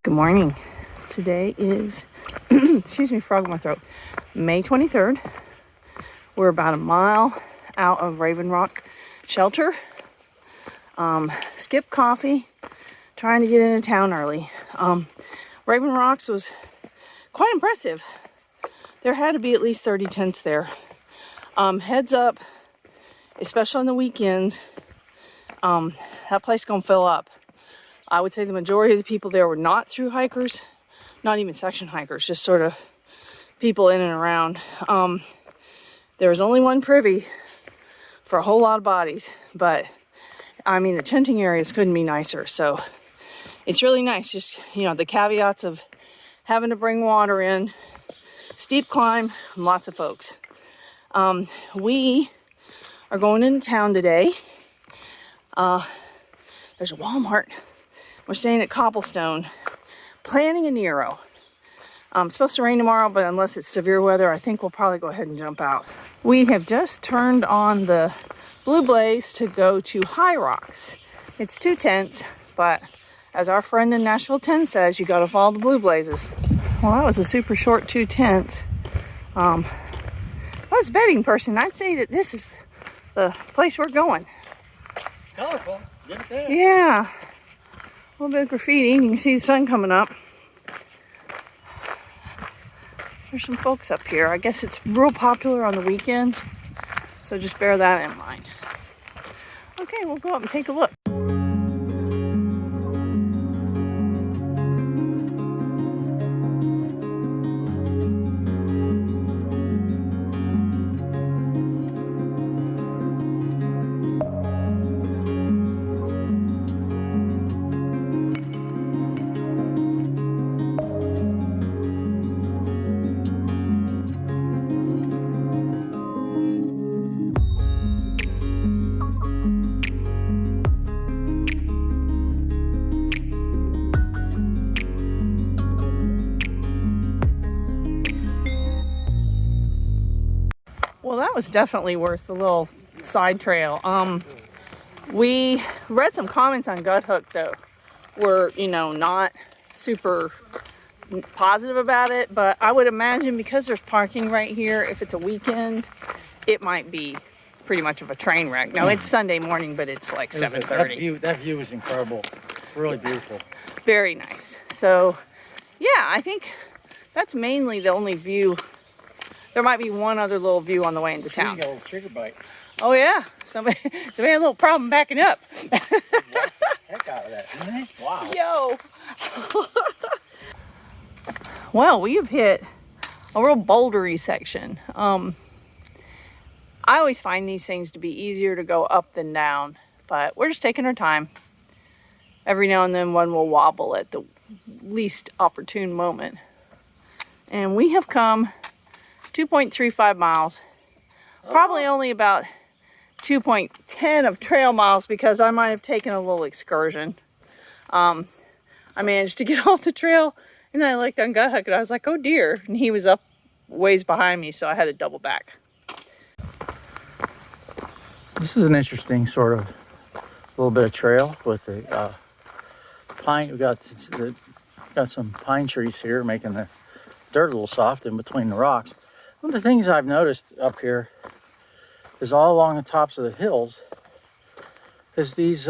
Good morning. Today is, excuse me, frog in my throat, May 23rd. We're about a mile out of Raven Rock Shelter. Skip coffee, trying to get into town early. Raven Rocks was quite impressive. There had to be at least 30 tents there. Heads up, especially on the weekends, that place gonna fill up. I would say the majority of the people there were not through hikers, not even section hikers, just sort of people in and around. There was only one privy for a whole lot of bodies, but I mean, the tenting areas couldn't be nicer. So it's really nice. Just, the caveats of having to bring water in, steep climb, and lots of folks. We are going into town today. There's a Walmart. We're staying at Cobblestone, planning a Nero. It's supposed to rain tomorrow, but unless it's severe weather, I think we'll probably go ahead and jump out. We have just turned on the Blue Blaze to go to High Rocks. It's 2 tents, but as our friend in Nashville 10 says, you gotta follow the Blue Blazes. Well, that was a super short 2 tents. If I was a betting person, I'd say that this is the place we're going. Colorful, give it that. Yeah. A little bit of graffiti. You can see the sun coming up. There's some folks up here. I guess it's real popular on the weekends, so just bear that in mind. Okay, we'll go up and take a look. Well, that was definitely worth the little side trail. We read some comments on Gut Hook that were, not super positive about it, but I would imagine because there's parking right here, if it's a weekend, it might be pretty much of a train wreck. Now, it's Sunday morning, but it's like 7:30. That view is incredible. Really beautiful. Very nice. So, yeah, I think that's mainly the only view. There might be one other little view on the way into town. You got a little trigger bite. Oh yeah, somebody had a little problem backing up. Heck out of that, didn't they? Wow. Yo. Well, we have hit a real bouldery section. I always find these things to be easier to go up than down, but we're just taking our time. Every now and then one will wobble at the least opportune moment. And we have come 2.35 miles, probably only about 2.10 of trail miles because I might have taken a little excursion. I managed to get off the trail and then I looked on Gut Hook and I was like, oh dear. And he was up ways behind me, so I had to double back. This is an interesting sort of little bit of trail with the pine. We've got some pine trees here making the dirt a little soft in between the rocks. One of the things I've noticed up here is all along the tops of the hills is these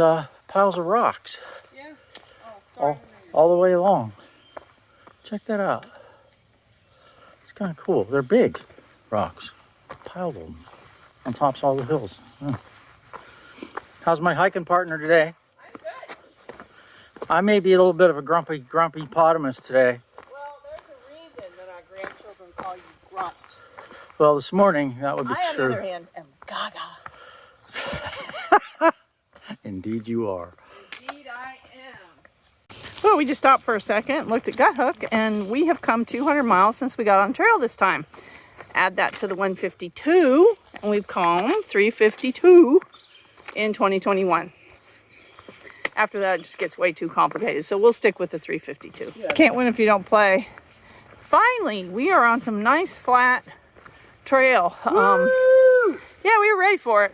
piles of rocks. Yeah. Oh, sorry. All the way along. Check that out. It's kind of cool. They're big rocks. Piled them on tops of all the hills. How's my hiking partner today? I'm good. I may be a little bit of a grumpy potamus today. Well, there's a reason that our grandchildren call you grumps. Well, this morning, that would be I, on true. the other hand, am gaga. Indeed you are. Indeed I am. Well, we just stopped for a second, looked at Gut Hook, and we have come 200 miles since we got on trail this time. Add that to the 152, and we've come 352 in 2021. After that, it just gets way too complicated, so we'll stick with the 352. Yeah. Can't win if you don't play. Finally, we are on some nice flat trail. Yeah, we were ready for it.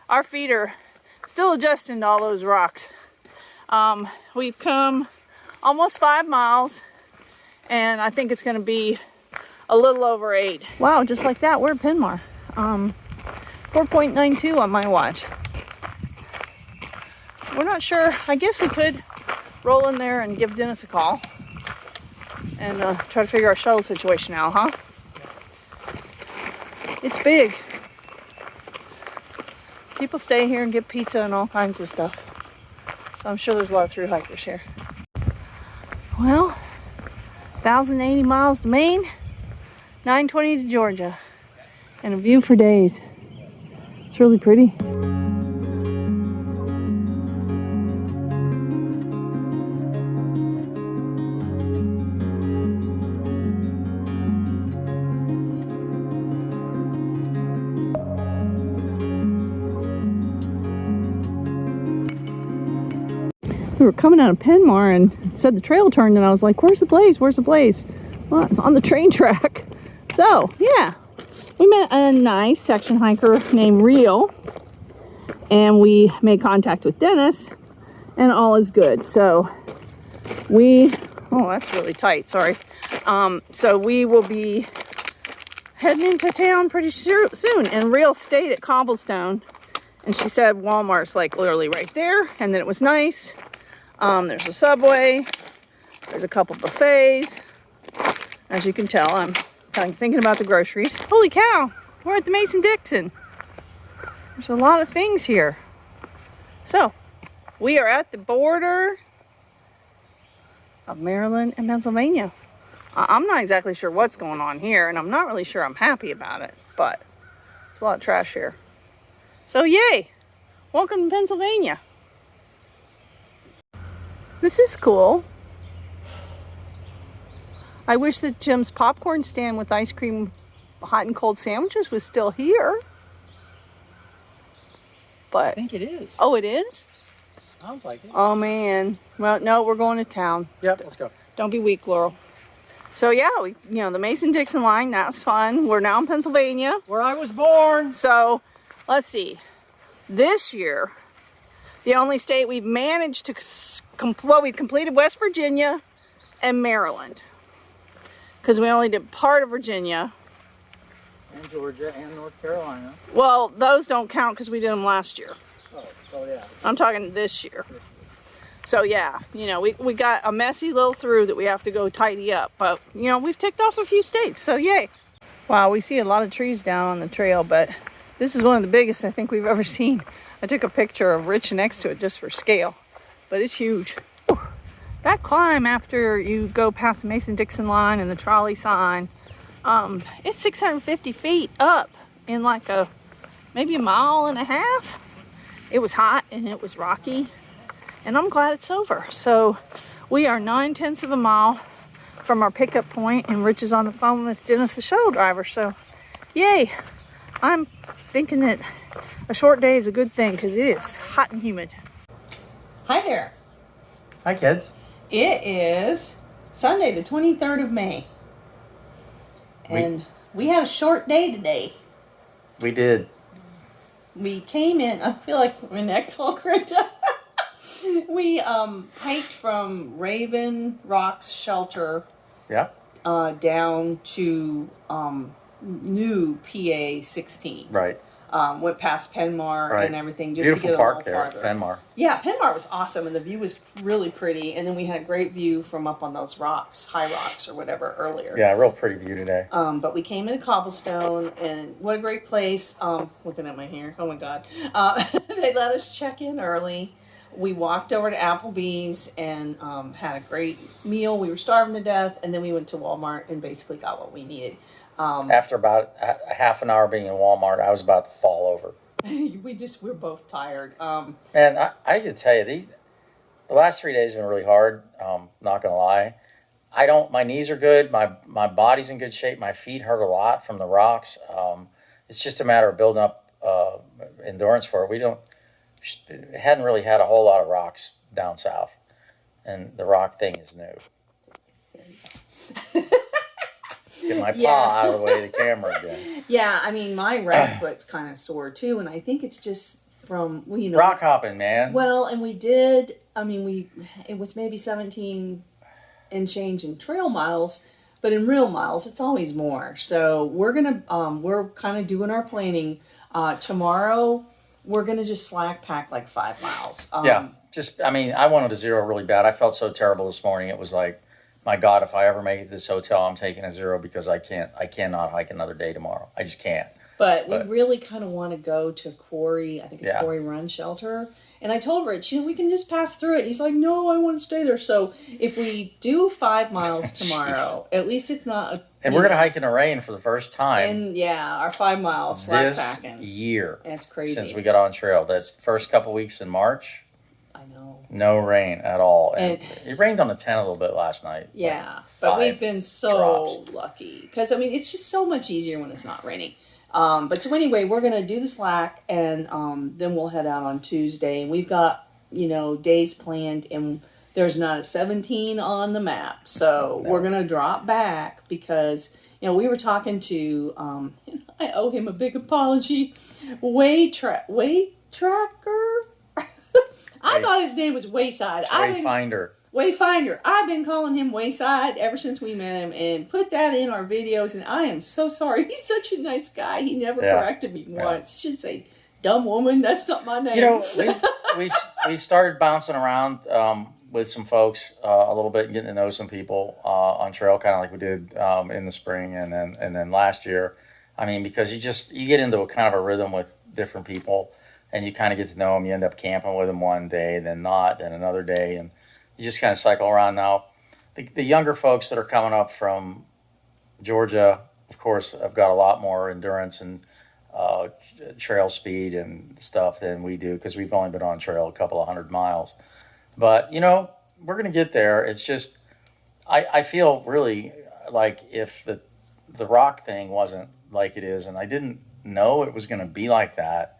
Our feet are still adjusting to all those rocks. We've come almost 5 miles, and I think it's going to be a little over 8. Wow, just like that, we're at Penmar. 4.92 on my watch. We're not sure. I guess we could roll in there and give Dennis a call and try to figure our shuttle situation out, huh? It's big. People stay here and get pizza and all kinds of stuff. So I'm sure there's a lot of through hikers here. Well, 1,080 miles to Maine, 920 to Georgia, and a view for days. It's really pretty. We were coming out of Penmar and it said the trail turned, and I was like, where's the blaze? Where's the blaze? Well, it's on the train track. So, yeah. We met a nice section hiker named Real, and we made contact with Dennis, and all is good. So, oh, that's really tight, sorry. So we will be heading into town pretty soon. And Real stayed at Cobblestone, and she said Walmart's like literally right there, and then it was nice. There's a Subway, there's a couple buffets. As you can tell, I'm kind of thinking about the groceries. Holy cow, we're at the Mason-Dixon. There's a lot of things here. So, we are at the border of Maryland and Pennsylvania. I'm not exactly sure what's going on here, and I'm not really sure I'm happy about it, but there's a lot of trash here. So, yay! Welcome to Pennsylvania. This is cool. I wish that Jim's popcorn stand with ice cream, hot and cold sandwiches was still here. But I think it is. Oh, it is? Sounds like it. Oh, man. Well, no, we're going to town. Yep, let's go. Don't be weak, Laurel. So, yeah, the Mason-Dixon line, that's fun. We're now in Pennsylvania. Where I was born. So, let's see. This year, the only state we've managed to we've completed West Virginia and Maryland. Because we only did part of Virginia. And Georgia and North Carolina. Well, those don't count because we did them last year. Oh yeah. I'm talking this year. So yeah, we got a messy little Thru that we have to go tidy up. But, we've ticked off a few states, so yay. Wow, we see a lot of trees down on the trail, but this is one of the biggest I think we've ever seen. I took a picture of Rich next to it just for scale, but it's huge. Whew. That climb after you go past the Mason-Dixon line and the trolley sign, it's 650 feet up in like maybe a mile and a half. It was hot and it was rocky, and I'm glad it's over. So we are 9/10 of a mile from our pickup point, and Rich is on the phone with Dennis, the shuttle driver. So yay. I'm thinking that a short day is a good thing because it is hot and humid. Hi there. Hi, kids. It is Sunday, the 23rd of May. And we had a short day today. We did. We came in, I feel like we're in Exhall Creek. We hiked from Raven Rock's shelter down to new PA 16. Right. Went past Penmar and everything just Beautiful to get a park little there, farther. Penmar. Yeah, Penmar was awesome, and the view was really pretty. And then we had a great view from up on those rocks, high rocks or whatever, earlier. Yeah, real pretty view today. But we came into Cobblestone, and what a great place. Looking at my hair, oh my God. They let us check in early. We walked over to Applebee's and had a great meal. We were starving to death, and then we went to Walmart and basically got what we needed. After about a half an hour being in Walmart, I was about to fall over. We're both tired. And I can tell you, the last 3 days have been really hard. Not gonna lie. My knees are good. My body's in good shape. My feet hurt a lot from the rocks. It's just a matter of building up endurance for it. We hadn't really had a whole lot of rocks down south, and the rock thing is new. Get my paw out of the way of the camera again. Yeah, I mean, my right foot's kind of sore too, and I think it's just from, rock hopping, man. Well, and we did, it was maybe 17 and change in trail miles, but in real miles, it's always more. So we're kind of doing our planning. Tomorrow, we're gonna just slack pack like 5 miles. I wanted a 0 really bad. I felt so terrible this morning. It was like, my God, if I ever make it to this hotel, I'm taking a 0 because I cannot hike another day tomorrow. I just can't. But we really kind of want to go to Quarry. I think it's Yeah. Quarry Run Shelter. And I told Rich, we can just pass through it. He's like, no, I want to stay there. So if we do 5 miles tomorrow, at least it's not And we're going to hike in the rain for the first time. And yeah, our 5 miles slack this packing. year. That's crazy. Since we got on trail. That first couple weeks in March. I know. No rain at all. And it rained on the 10 a little bit last night. Yeah. Like but we've been so drops. lucky. Because, it's just so much easier when it's not raining. But so anyway, we're going to do the slack, and then we'll head out on Tuesday. And we've got, days planned, and there's not a 17 on the map. So we're going to drop back because, we were talking to, I owe him a big apology, Tracker. I thought his name was Wayside. Wayfinder. I've been calling him Wayside ever since we met him and put that in our videos, and I am so sorry. He's such a nice guy. He never corrected me once. He should say, dumb woman, that's not my name. We've started bouncing around with some folks a little bit and getting to know some people on trail, kind of like we did in the spring and then last year. Because you get into a kind of a rhythm with different people, and you kind of get to know them. You end up camping with them one day, then not, then another day, and you just kind of cycle around. Now, the younger folks that are coming up from Georgia, of course, have got a lot more endurance and trail speed and stuff than we do because we've only been on trail a couple of 100 miles. But, we're going to get there. It's just, I feel really like if the rock thing wasn't like it is, and I didn't know it was going to be like that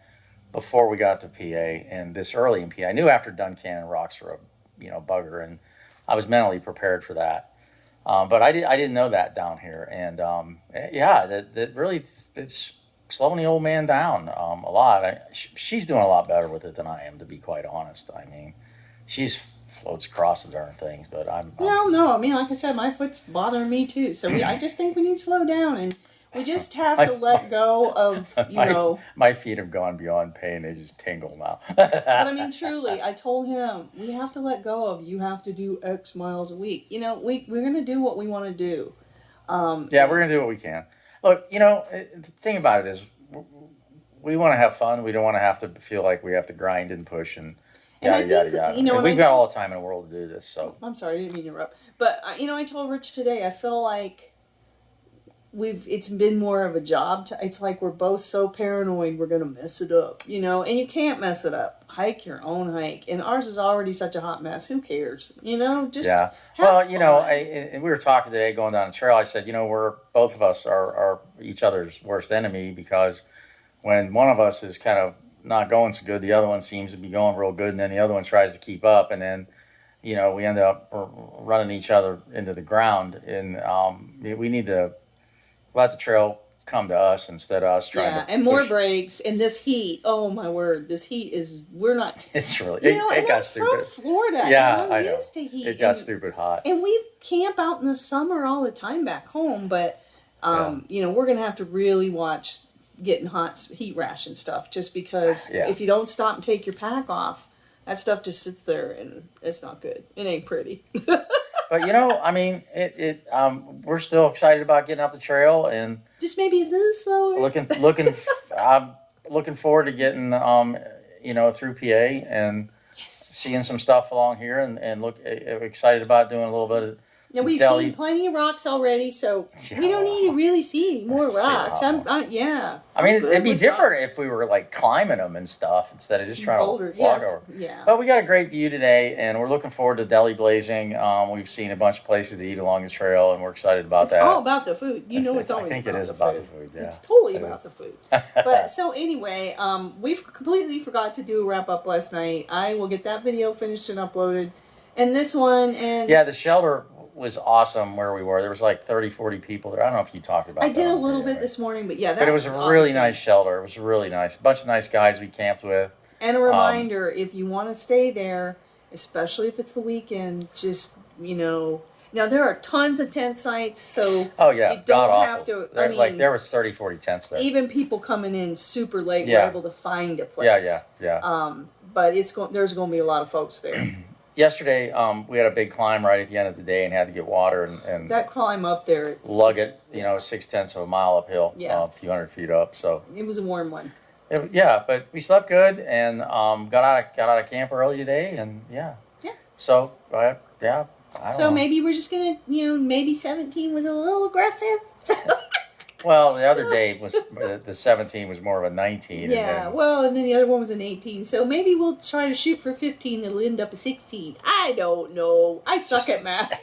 before we got to PA and this early in PA. I knew after Duncannon rocks were a bugger, and I was mentally prepared for that. But I didn't know that down here, and that really it's slowing the old man down a lot. She's doing a lot better with it than I am, to be quite honest. She's floats across the darn things, but I'm no. Like I said, my foot's bothering me too. So I just think we need to slow down, and we just have to let go of My feet have gone beyond pain; they just tingle now. But truly, I told him we have to let go of. You have to do X miles a week. We're gonna do what we want to do. We're gonna do what we can. Look, the thing about it is, we want to have fun. We don't want to have to feel like we have to grind and push and yada, yada, yada. And we've got all the time in the world to do this. So I'm sorry, I didn't mean to interrupt. But I told Rich today, I feel like it's been more of a job. It's like we're both so paranoid we're gonna mess it up, and you can't mess it up. Hike your own hike, and ours is already such a hot mess. Who cares? Just have fun. We were talking today going down the trail. I said, we're both of us are each other's worst enemy, because when one of us is kind of not going so good, the other one seems to be going real good, and then the other one tries to keep up, and then we end up running each other into the ground. And we need to let the trail come to us instead of us trying to and more breaks. And this heat, oh my word, this heat we're not. It's really it got stupid. From Florida, yeah, I know. Used to heat. It got stupid hot. And we camp out in the summer all the time back home, but we're gonna have to really watch getting heat rash and stuff, just because if you don't stop and take your pack off, that stuff just sits there and it's not good. It ain't pretty. But we're still excited about getting up the trail, and just maybe a little slower. Looking forward to getting through PA and seeing some stuff along here, and excited about doing a little bit of. Yeah, we've seen plenty of rocks already, so we don't need to really see any more rocks. It'd be different if we were like climbing them and stuff instead of just trying to walk over. Yeah. But we got a great view today, and we're looking forward to deli blazing. We've seen a bunch of places to eat along the trail, and we're excited about that. It's all about the food. It's always. I think it is about the food. Yeah, it's totally about the food. But so anyway, we've completely forgot to do a wrap up last night. I will get that video finished and uploaded, and this one and the shelter was awesome where we were. There was like 30, 40 people there. I don't know if you talked about that. I did a little bit this morning, but but it was a really nice shelter. It was really nice. A bunch of nice guys we camped with. And a reminder, if you want to stay there, especially if it's the weekend, just, Now there are tons of tent sites, so Oh yeah, you don't god have awful. to. I mean, Like there was 30, 40 tents there. even people coming in super late Yeah. were able to find a place. Yeah. But there's going to be a lot of folks there. Yesterday, we had a big climb right at the end of the day and had to get water and That climb up there, lug it, 6/10 of a mile uphill, Yeah. a few hundred feet up. So it was a warm one. yeah, but we slept good and got out of camp early today, and yeah. So yeah, I don't know. Maybe we're just gonna, maybe 17 was a little aggressive. Well, the other day was the 17 was more of a 19. Yeah, and then the other one was an 18. So maybe we'll try to shoot for 15 that'll end up a 16. I don't know. I suck at math.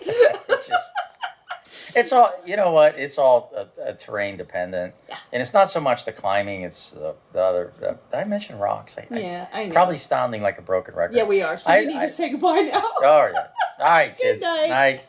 It's all, you know what? It's all terrain dependent. Yeah. And it's not so much the climbing, it's the other. Did I mention rocks? Yeah, I know. Probably sounding like a broken record. Yeah, we are. So we need to say goodbye now. All right. All right, kids. Good night. Night.